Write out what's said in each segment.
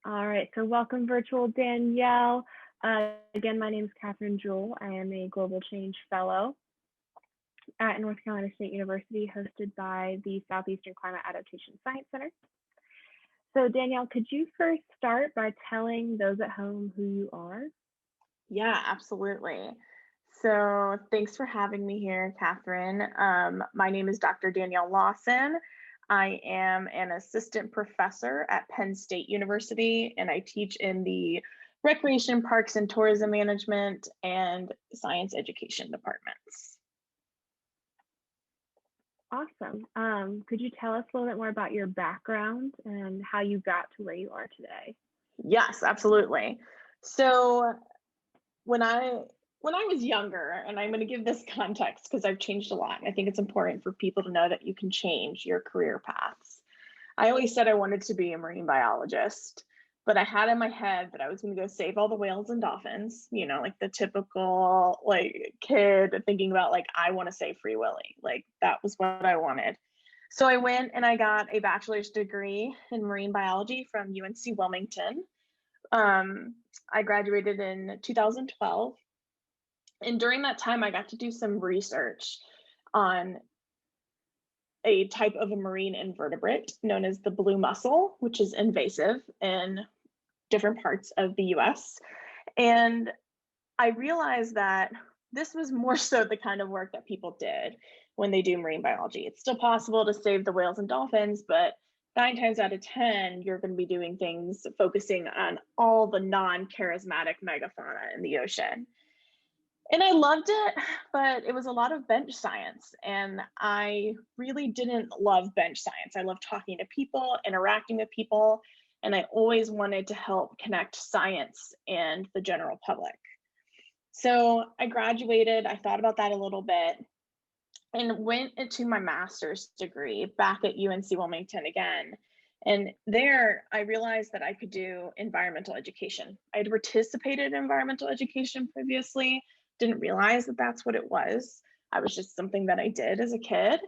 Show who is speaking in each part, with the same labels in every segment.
Speaker 1: All right, so welcome virtual Danielle. Again, my name is Kathryn Jewell. I am a Global Change Fellow at North Carolina State University, hosted by the Southeastern Climate Adaptation Science Center. So Danielle, could you first start by telling those at home who you are?
Speaker 2: Yeah, absolutely. So thanks for having me here, Kathryn. My name is Dr. Danielle Lawson. I am an assistant professor at Penn State University, and I teach in the Recreation, Parks, and Tourism Management and Science Education departments.
Speaker 1: Awesome. Could you tell us a little bit more about your background and how you got to where you are today?
Speaker 2: Yes, absolutely. So when I was younger, and I'm going to give this context because I've changed a lot. I think it's important for people to know that you can change your career paths. I always said I wanted to be a marine biologist, but I had in my head that I was going to go save all the whales and dolphins, you know, like the typical like kid thinking about like, I want to save Free Willy. Like that was what I wanted. So I went and I got a bachelor's degree in marine biology from UNC Wilmington. I graduated in 2012. And during that time, I got to do some research on a type of a marine invertebrate known as the blue mussel, which is invasive in different parts of the US. And I realized that this was more so the kind of work that people did when they do marine biology. It's still possible to save the whales and dolphins, but 9 times out of 10, you're going to be doing things focusing on all the non-charismatic megafauna in the ocean. And I loved it, but it was a lot of bench science. And I really didn't love bench science. I love talking to people, interacting with people, and I always wanted to help connect science and the general public. So I graduated, I thought about that a little bit, and went into my master's degree back at UNC Wilmington again. And there I realized that I could do environmental education. I had participated in environmental education previously, didn't realize that that's what it was. I was just something that I did as a kid.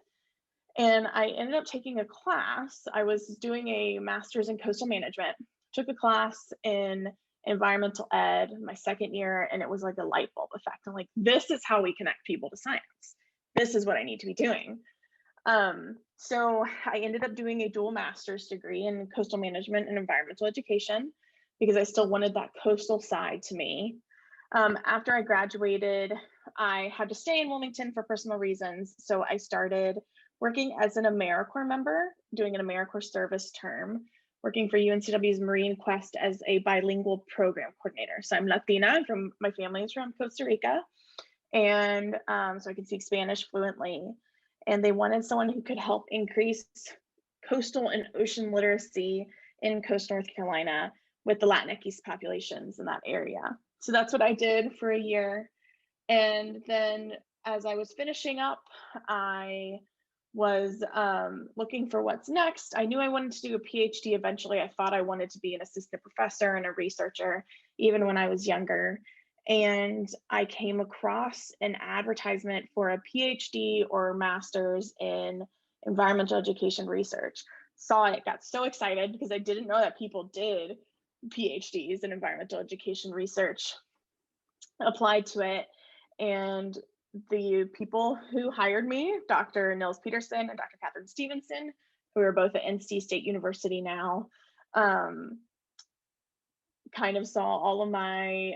Speaker 2: And I ended up taking a class. I was doing a master's in coastal management, took a class in environmental ed my second year, and it was like a light bulb effect. I'm like, this is how we connect people to science. This is what I need to be doing. So I ended up doing a dual master's degree in coastal management and environmental education because I still wanted that coastal side to me. After I graduated, I had to stay in Wilmington for personal reasons. So I started working as an AmeriCorps member, doing an AmeriCorps service term, working for UNCW's Marine Quest as a bilingual program coordinator. So I'm Latina, my family is from Costa Rica. And so I can speak Spanish fluently. And they wanted someone who could help increase coastal and ocean literacy in coastal North Carolina with the Latinx populations in that area. So that's what I did for a year. And then as I was finishing up, I was looking for what's next. I knew I wanted to do a PhD eventually. I thought I wanted to be an assistant professor and a researcher, even when I was younger. And I came across an advertisement for a PhD or master's in environmental education research. Saw it, got so excited because I didn't know that people did PhDs in environmental education research, applied to it. And the people who hired me, Dr. Nils Peterson and Dr. Kathryn Stevenson, who are both at NC State University now, kind of saw all of my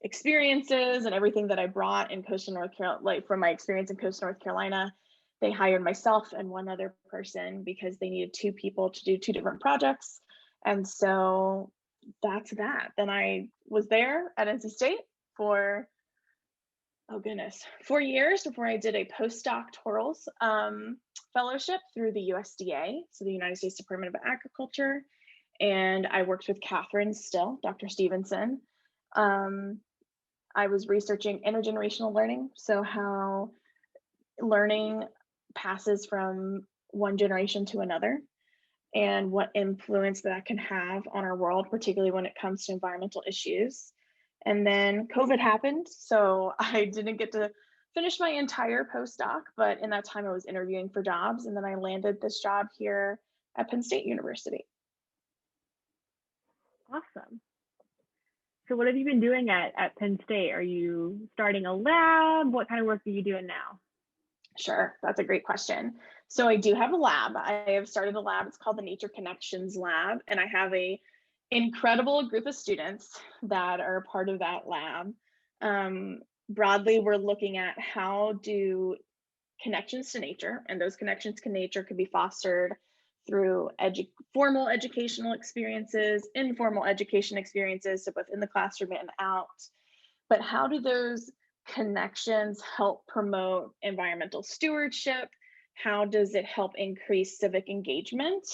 Speaker 2: experiences and everything that I brought in coastal North Carolina, like from my experience in coastal North Carolina. They hired myself and one other person because they needed 2 people to do 2 different projects. And so that's that. Then I was there at NC State for, 4 years before I did a postdoctoral fellowship through the USDA, so the United States Department of Agriculture. And I worked with Kathryn still, Dr. Stevenson. I was researching intergenerational learning, so how learning passes from one generation to another and what influence that can have on our world, particularly when it comes to environmental issues. And then COVID happened, so I didn't get to finish my entire postdoc, but in that time I was interviewing for jobs, and then I landed this job here at Penn State University.
Speaker 1: Awesome. So what have you been doing at Penn State? Are you starting a lab? What kind of work are you doing now?
Speaker 2: Sure, that's a great question. So I do have a lab. I have started a lab. It's called the Nature Connections Lab, and I have a incredible group of students that are a part of that lab. Broadly, we're looking at how do connections to nature, and those connections to nature could be fostered through formal educational experiences, informal education experiences, so both in the classroom and out. But how do those connections help promote environmental stewardship? How does it help increase civic engagement?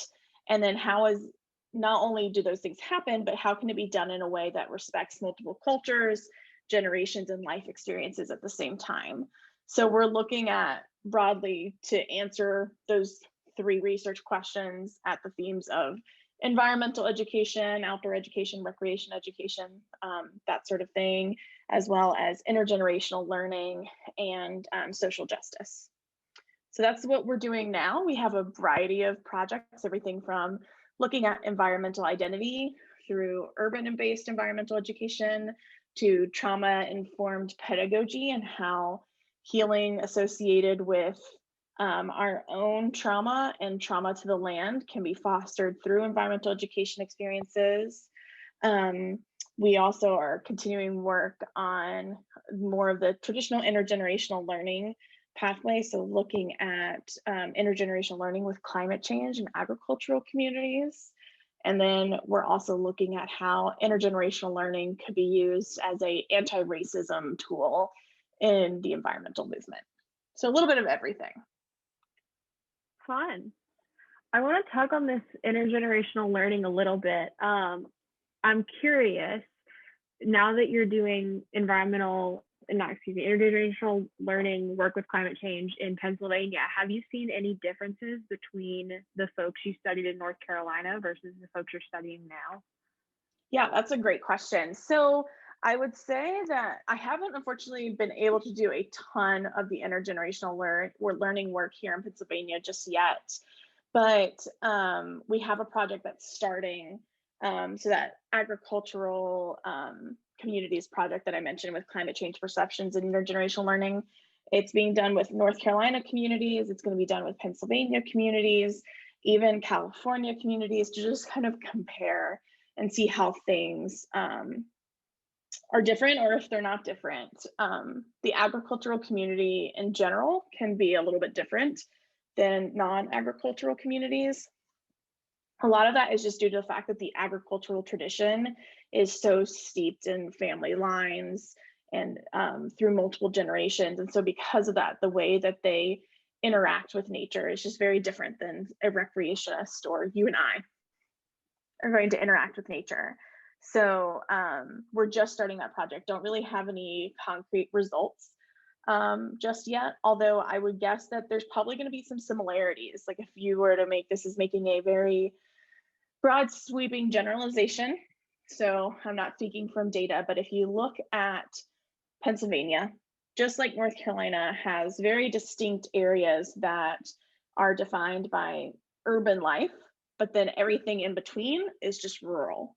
Speaker 2: And then how is not only do those things happen, but how can it be done in a way that respects multiple cultures, generations, and life experiences at the same time? So we're looking at broadly to answer those three research questions at the themes of environmental education, outdoor education, recreation education, that sort of thing, as well as intergenerational learning and social justice. So that's what we're doing now. We have a variety of projects, everything from looking at environmental identity through urban and based environmental education to trauma-informed pedagogy and how healing associated with our own trauma and trauma to the land can be fostered through environmental education experiences. We also are continuing work on more of the traditional intergenerational learning pathway. So looking at intergenerational learning with climate change and agricultural communities. And then we're also looking at how intergenerational learning could be used as an anti-racism tool in the environmental movement. So a little bit of everything.
Speaker 1: Fun. I want to tug on this intergenerational learning a little bit. I'm curious, now that you're doing intergenerational learning work with climate change in Pennsylvania, have you seen any differences between the folks you studied in North Carolina versus the folks you're studying now?
Speaker 2: Yeah, that's a great question. So I would say that I haven't unfortunately been able to do a ton of the intergenerational learning work here in Pennsylvania just yet, but we have a project that's starting. So that agricultural communities project that I mentioned with climate change perceptions and intergenerational learning, it's being done with North Carolina communities. It's going to be done with Pennsylvania communities, even California communities, to just kind of compare and see how things are different or if they're not different. The agricultural community in general can be a little bit different than non-agricultural communities. A lot of that is just due to the fact that the agricultural tradition is so steeped in family lines and through multiple generations. And so because of that, the way that they interact with nature is just very different than a recreationist or you and I are going to interact with nature. So we're just starting that project. Don't really have any concrete results just yet, although I would guess that there's probably going to be some similarities. Like if you were to make, this is making a very broad sweeping generalization. So I'm not speaking from data, but if you look at Pennsylvania, just like North Carolina has very distinct areas that are defined by urban life, but then everything in between is just rural.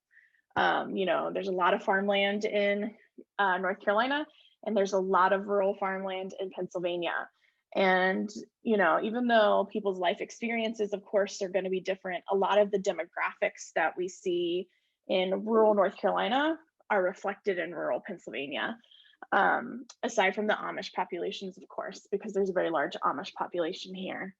Speaker 2: There's a lot of farmland in North Carolina, and there's a lot of rural farmland in Pennsylvania. And, even though people's life experiences, of course, are going to be different, a lot of the demographics that we see in rural North Carolina are reflected in rural Pennsylvania, aside from the Amish populations, of course, because there's a very large Amish population here.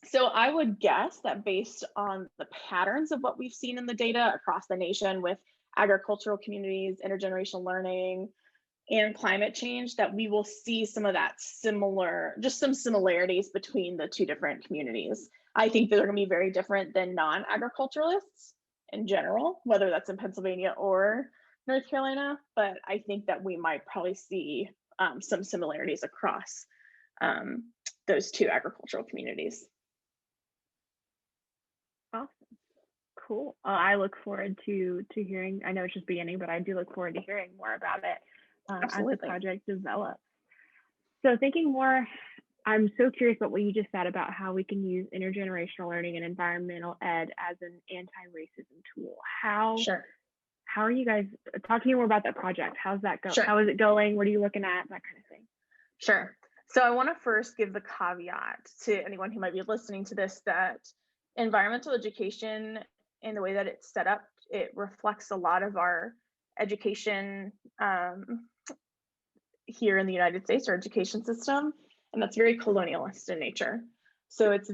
Speaker 2: So I would guess that based on the patterns of what we've seen in the data across the nation with agricultural communities, intergenerational learning, and climate change, that we will see some of that just some similarities between the two different communities. I think they're going to be very different than non-agriculturalists in general, whether that's in Pennsylvania or North Carolina, but I think that we might probably see some similarities across those two agricultural communities.
Speaker 1: Awesome. Cool. I look forward to hearing. I know it's just beginning, but I do look forward to hearing more about it as the project develops. So thinking more I'm so curious about what you just said about how we can use intergenerational learning and environmental ed as an anti-racism tool.
Speaker 2: Sure.
Speaker 1: How are you guys talking more about that project? How's that go?
Speaker 2: Sure.
Speaker 1: How is it going? What are you looking at? That kind of thing.
Speaker 2: Sure. So I want to first give the caveat to anyone who might be listening to this that environmental education and the way that it's set up, it reflects a lot of our education here in the United States, our education system, and that's very colonialist in nature. So there's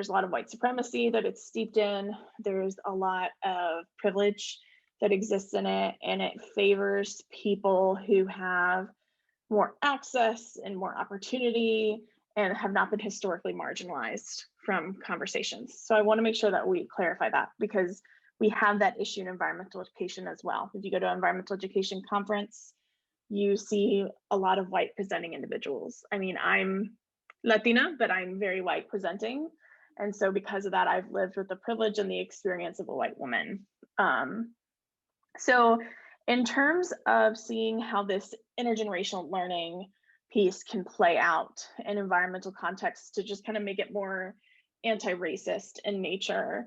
Speaker 2: a lot of white supremacy that it's steeped in. There's a lot of privilege that exists in it, and it favors people who have more access and more opportunity and have not been historically marginalized from conversations. So I want to make sure that we clarify that, because we have that issue in environmental education as well. If you go to an environmental education conference, you see a lot of white presenting individuals. I mean, I'm Latina, but I'm very white presenting. And so because of that, I've lived with the privilege and the experience of a white woman. So in terms of seeing how this intergenerational learning piece can play out in environmental contexts to just kind of make it more anti-racist in nature,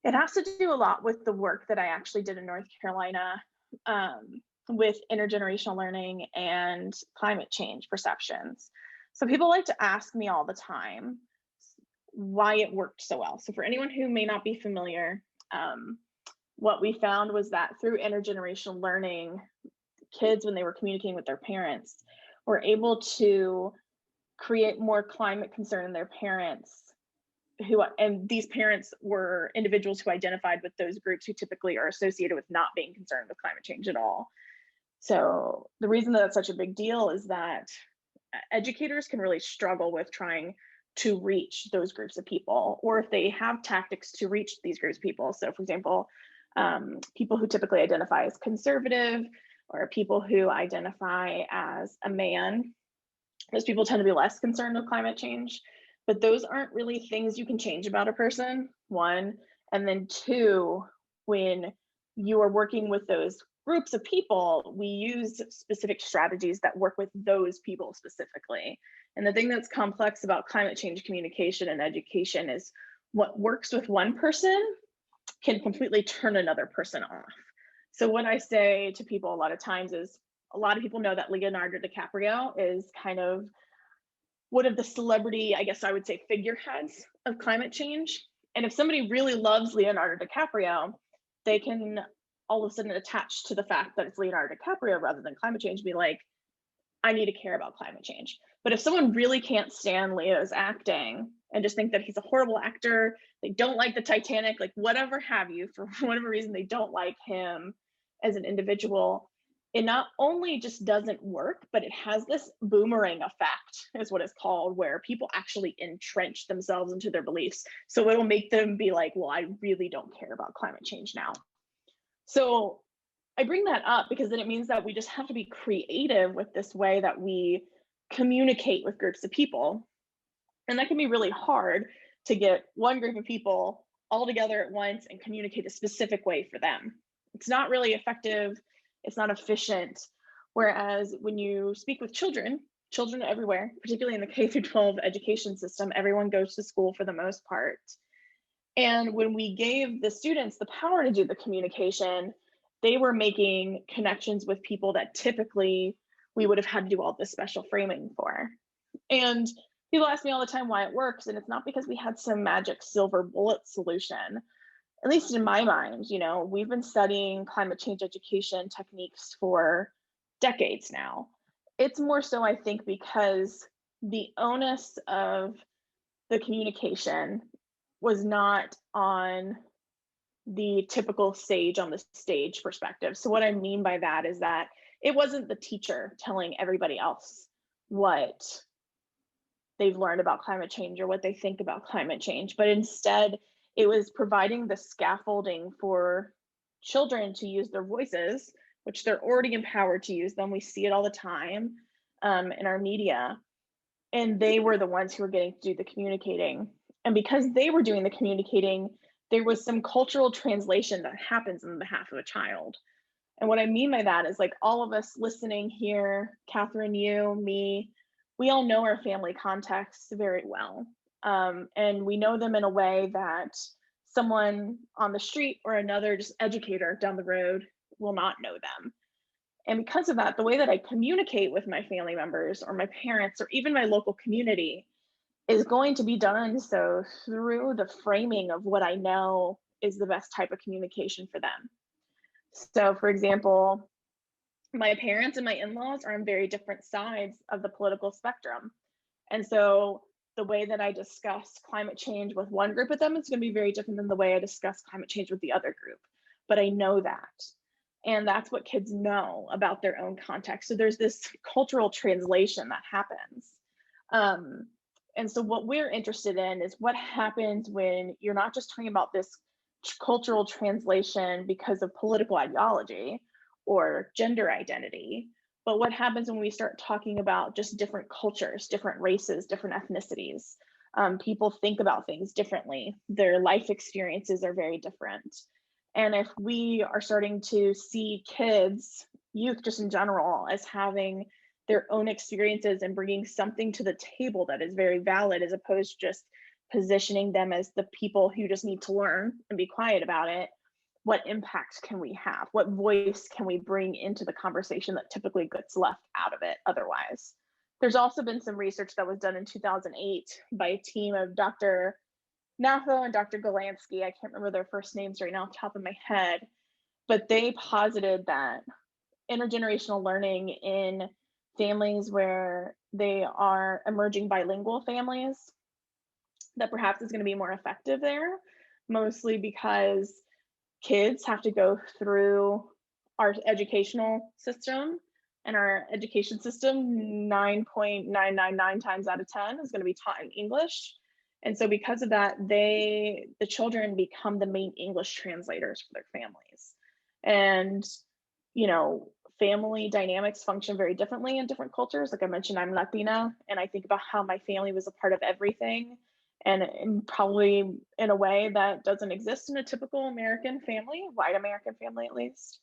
Speaker 2: it has to do a lot with the work that I actually did in North Carolina with intergenerational learning and climate change perceptions. So people like to ask me all the time why it worked so well. So for anyone who may not be familiar, what we found was that through intergenerational learning, kids, when they were communicating with their parents, were able to create more climate concern in their parents, and these parents were individuals who identified with those groups who typically are associated with not being concerned with climate change at all. So the reason that that's such a big deal is that educators can really struggle with trying to reach those groups of people, or if they have tactics to reach these groups of people. So for example, people who typically identify as conservative, or people who identify as a man, those people tend to be less concerned with climate change, but those aren't really things you can change about a person, one. And then two, when you are working with those groups of people, we use specific strategies that work with those people specifically. And the thing that's complex about climate change communication and education is what works with one person can completely turn another person off. So what I say to people a lot of times is, a lot of people know that Leonardo DiCaprio is kind of one of the celebrity, I guess I would say, figureheads of climate change. And if somebody really loves Leonardo DiCaprio, they can all of a sudden attach to the fact that it's Leonardo DiCaprio rather than climate change, be like, I need to care about climate change. But if someone really can't stand Leo's acting and just think that he's a horrible actor, they don't like the Titanic, like whatever have you, for whatever reason, they don't like him as an individual, it not only just doesn't work, but it has this boomerang effect, is what it's called, where people actually entrench themselves into their beliefs. So it'll make them be like, well, I really don't care about climate change now. So I bring that up because then it means that we just have to be creative with this way that we communicate with groups of people. And that can be really hard to get one group of people all together at once and communicate a specific way for them. It's not really effective. It's not efficient. Whereas when you speak with children everywhere, particularly in the K through 12 education system, everyone goes to school for the most part. And when we gave the students the power to do the communication, they were making connections with people that typically we would have had to do all this special framing for. And people ask me all the time why it works, and it's not because we had some magic silver bullet solution. At least in my mind, we've been studying climate change education techniques for decades now. It's more so, I think, because the onus of the communication was not on the typical sage on the stage perspective. So what I mean by that is that it wasn't the teacher telling everybody else what they've learned about climate change or what they think about climate change, but instead it was providing the scaffolding for children to use their voices, which they're already empowered to use them. We see it all the time in our media. And they were the ones who were getting to do the communicating. And because they were doing the communicating, there was some cultural translation that happens on behalf of a child. And what I mean by that is, like, all of us listening here, Kathryn, you, me, we all know our family contexts very well. And we know them in a way that someone on the street or another just educator down the road will not know them. And because of that, the way that I communicate with my family members or my parents or even my local community is going to be done so through the framing of what I know is the best type of communication for them. So, for example, my parents and my in-laws are on very different sides of the political spectrum. And so the way that I discuss climate change with one group of them is going to be very different than the way I discuss climate change with the other group. But I know that. And that's what kids know about their own context. So there's this cultural translation that happens. Um, and so what we're interested in is what happens when you're not just talking about this cultural translation because of political ideology or gender identity, but what happens when we start talking about just different cultures, different races, different ethnicities? People think about things differently. Their life experiences are very different. And if we are starting to see kids, youth just in general, as having their own experiences and bringing something to the table that is very valid, as opposed to just positioning them as the people who just need to learn and be quiet about it, what impact can we have? What voice can we bring into the conversation that typically gets left out of it otherwise? There's also been some research that was done in 2008 by a team of Dr. Natho and Dr. Golansky. I can't remember their first names right now off the top of my head, but they posited that intergenerational learning in families where they are emerging bilingual families, that perhaps is going to be more effective there, mostly because kids have to go through our educational system, and our education system 9.999 times out of 10 is going to be taught in English. And so because of that, the children become the main English translators for their families. And, you know, family dynamics function very differently in different cultures. Like I mentioned, I'm Latina, and I think about how my family was a part of everything, and probably in a way that doesn't exist in a typical American family, white American family at least.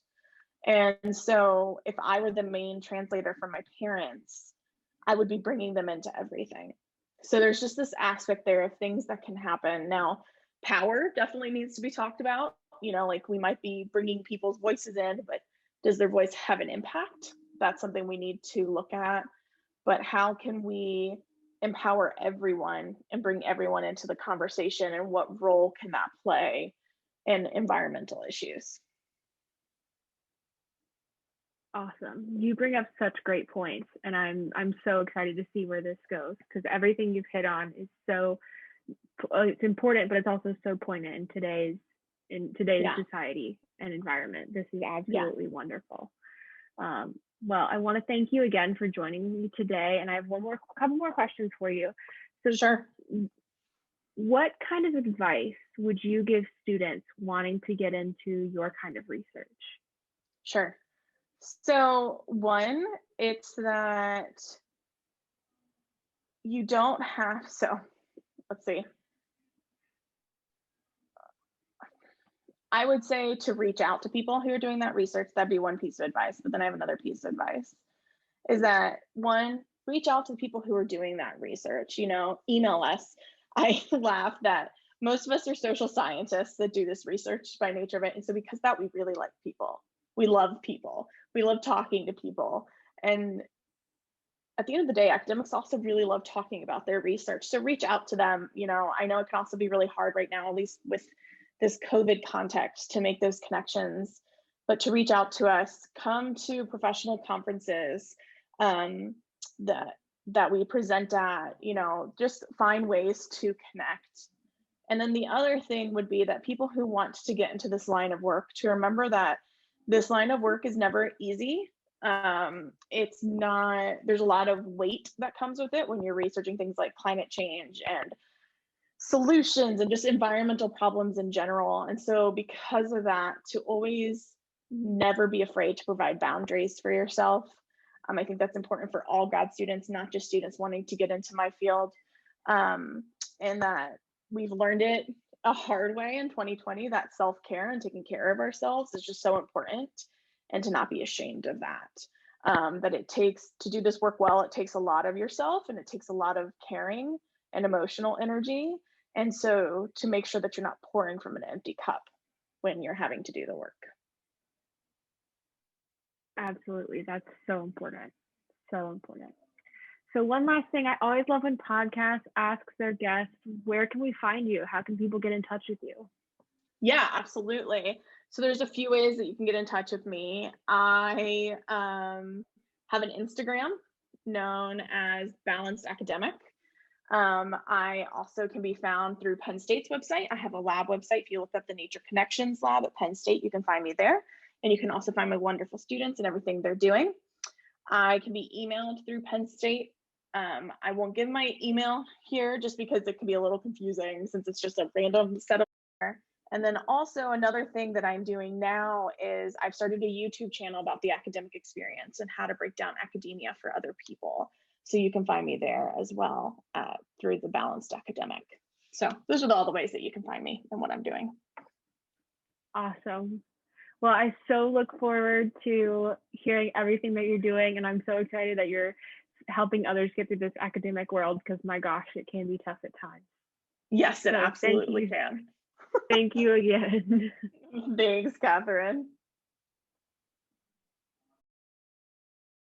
Speaker 2: And so if I were the main translator for my parents, I would be bringing them into everything. So there's just this aspect there of things that can happen. Now, power definitely needs to be talked about. You know, like we might be bringing people's voices in, but does their voice have an impact? That's something we need to look at. But how can we empower everyone and bring everyone into the conversation, and what role can that play in environmental issues?
Speaker 1: Awesome. You bring up such great points, and I'm so excited to see where this goes, because everything you've hit on is so it's important, but it's also so poignant in today's
Speaker 2: Yeah.
Speaker 1: society and environment. This is
Speaker 2: Yeah.
Speaker 1: absolutely wonderful. Well, I want to thank you again for joining me today, and I have couple more questions for you. So,
Speaker 2: Sure.
Speaker 1: what kind of advice would you give students wanting to get into your kind of research?
Speaker 2: Sure. So, one, it's that you don't have, so let's see. I would say to reach out to people who are doing that research. That'd be one piece of advice. But then I have another piece of advice, is that one, reach out to people who are doing that research, you know, email us. I laugh that most of us are social scientists that do this research by nature of it. And so because of that, we really like people. We love people. We love talking to people. And at the end of the day, academics also really love talking about their research. So reach out to them. You know, I know it can also be really hard right now, at least with this COVID context, to make those connections, but to reach out to us, come to professional conferences that we present at, you know, just find ways to connect. And then the other thing would be that people who want to get into this line of work, to remember that this line of work is never easy. It's not, there's a lot of weight that comes with it when you're researching things like climate change and solutions and just environmental problems in general. And so because of that, to always never be afraid to provide boundaries for yourself. I think that's important for all grad students, not just students wanting to get into my field. And that we've learned it a hard way in 2020, that self-care and taking care of ourselves is just so important, and to not be ashamed of that. that it takes to do this work well, it takes a lot of yourself and it takes a lot of caring and emotional energy. And so to make sure that you're not pouring from an empty cup when you're having to do the work.
Speaker 1: Absolutely. That's so important. So important. So one last thing, I always love when podcasts ask their guests, where can we find you? How can people get in touch with you?
Speaker 2: Yeah, absolutely. So there's a few ways that you can get in touch with me. I have an Instagram known as Balanced Academic. I also can be found through Penn State's website. I have a lab website. If you look up the Nature Connections Lab at Penn State, you can find me there. And you can also find my wonderful students and everything they're doing. I can be emailed through Penn State. I won't give my email here just because it can be a little confusing since it's just a random setup. And then also another thing that I'm doing now is I've started a YouTube channel about the academic experience and how to break down academia for other people. So you can find me there as well through the Balanced Academic. So those are all the ways that you can find me and what I'm doing.
Speaker 1: Awesome. Well, I so look forward to hearing everything that you're doing. And I'm so excited that you're helping others get through this academic world because my gosh, it can be tough at times.
Speaker 2: Yes, it absolutely can.
Speaker 1: Thank you again.
Speaker 2: Thanks, Kathryn.